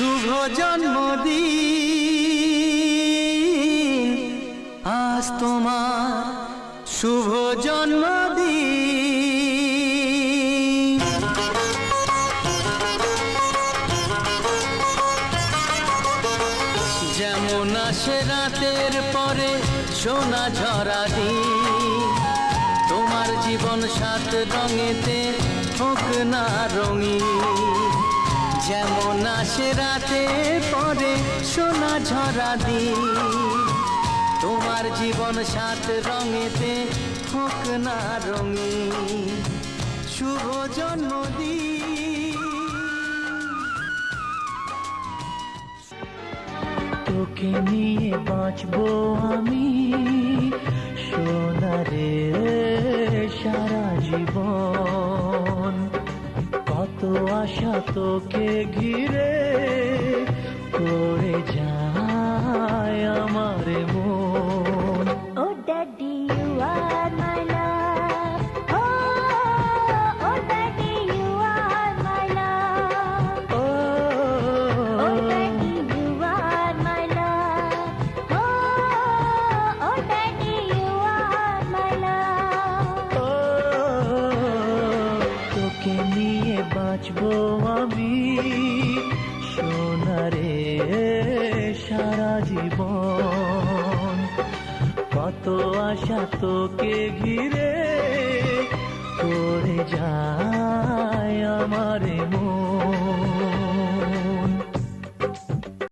শুভ জন্মদিন আজ তোমার শুভ জন্মদিন। যেমন আসে রাতের পরে সোনা ঝরা দিন, তোমার জীবন সাত রঙেতে হোক না রঙিন। যেমন আসে রাতে পরে সোনা ঝরা দিন, তোমার জীবন সাত রঙেতে হোক না রঙিন। শুভ জন্মদিন। তোকে নিয়ে বাঁচবো আমি সোনারে সারা জীবন। কত আশা তোকে ঘিরে করে যায় আমার মন। Oh daddy, you are my love. Oh daddy, you are my love. Oh daddy, you are my love. Oh daddy, you are my love. তোকে নিয়ে বাঁচবো আমি সোনারে সারা জীবন। কত আশা তোকে ঘিরে করে যায় আমার মন।